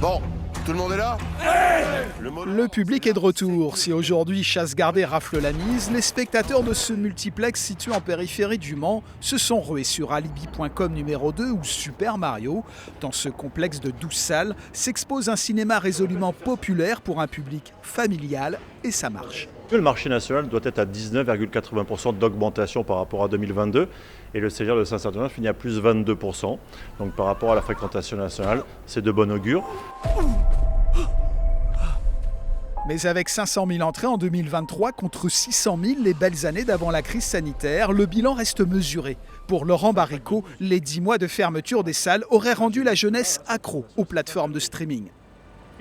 Bon, tout le monde est là? Le public est de retour. Si aujourd'hui Chasse gardée rafle la mise, les spectateurs de ce multiplex situé en périphérie du Mans se sont rués sur Alibi.com numéro 2 ou Super Mario. Dans ce complexe de 12 salles s'expose un cinéma résolument populaire pour un public familial et ça marche. Le marché national doit être à 19,80% d'augmentation par rapport à 2022 et le CGR de Saint-Saturnin finit à plus 22%. Donc par rapport à la fréquentation nationale, c'est de bon augure. Mais avec 500 000 entrées en 2023 contre 600 000 les belles années d'avant la crise sanitaire, le bilan reste mesuré. Pour Laurent Barrico, les 10 mois de fermeture des salles auraient rendu la jeunesse accro aux plateformes de streaming.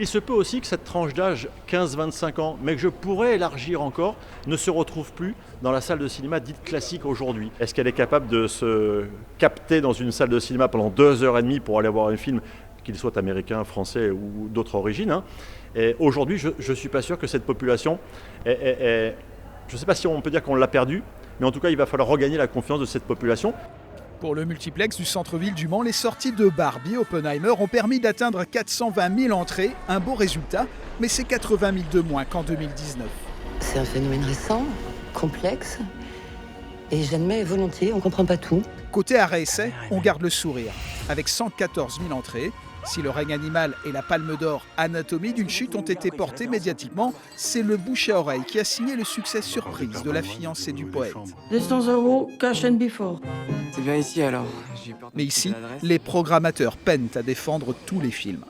Il se peut aussi que cette tranche d'âge 15-25 ans, mais que je pourrais élargir encore, ne se retrouve plus dans la salle de cinéma dite classique aujourd'hui. Est-ce qu'elle est capable de se capter dans une salle de cinéma pendant 2h30 pour aller voir un film, qu'il soit américain, français ou d'autres origines, Et aujourd'hui, je ne suis pas sûr que cette population je ne sais pas si on peut dire qu'on l'a perdue, mais en tout cas, il va falloir regagner la confiance de cette population. Pour le multiplex du centre-ville du Mans, les sorties de Barbie et Oppenheimer ont permis d'atteindre 420 000 entrées, un beau résultat, mais c'est 80 000 de moins qu'en 2019. C'est un phénomène récent, complexe, et j'admets volontiers, on ne comprend pas tout. Côté arrêt-essai, on garde le sourire. Avec 114 000 entrées, si Le règne animal et la Palme d'Or Anatomie d'une chute ont été portés médiatiquement, c'est le bouche à oreille qui a signé le succès surprise de La fiancée du poète. 200 € cash and before. C'est bien ici alors. Mais ici, les programmateurs peinent à défendre tous les films.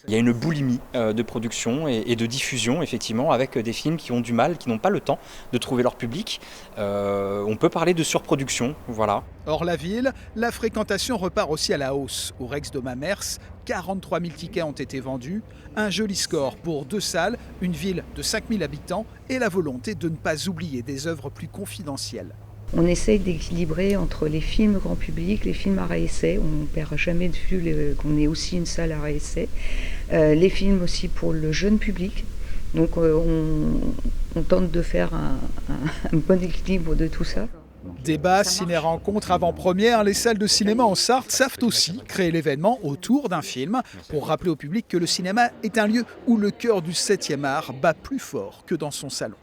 Il y a une boulimie de production et de diffusion, effectivement, avec des films qui ont du mal, qui n'ont pas le temps de trouver leur public. On peut parler de surproduction, voilà. Hors la ville, la fréquentation repart aussi à la hausse. Au Rex de Mamers, 43 000 tickets ont été vendus. Un joli score pour 2 salles, une ville de 5 000 habitants et la volonté de ne pas oublier des œuvres plus confidentielles. On essaye d'équilibrer entre les films grand public, les films arrêt-essai. On ne perd jamais de vue qu'on est aussi une salle arrêt-essai. Les films aussi pour le jeune public. Donc on tente de faire un bon équilibre de tout ça. Débats, ciné-rencontres, avant-première, les salles de cinéma en Sarthe savent aussi créer l'événement autour d'un film pour rappeler au public que le cinéma est un lieu où le cœur du 7e art bat plus fort que dans son salon.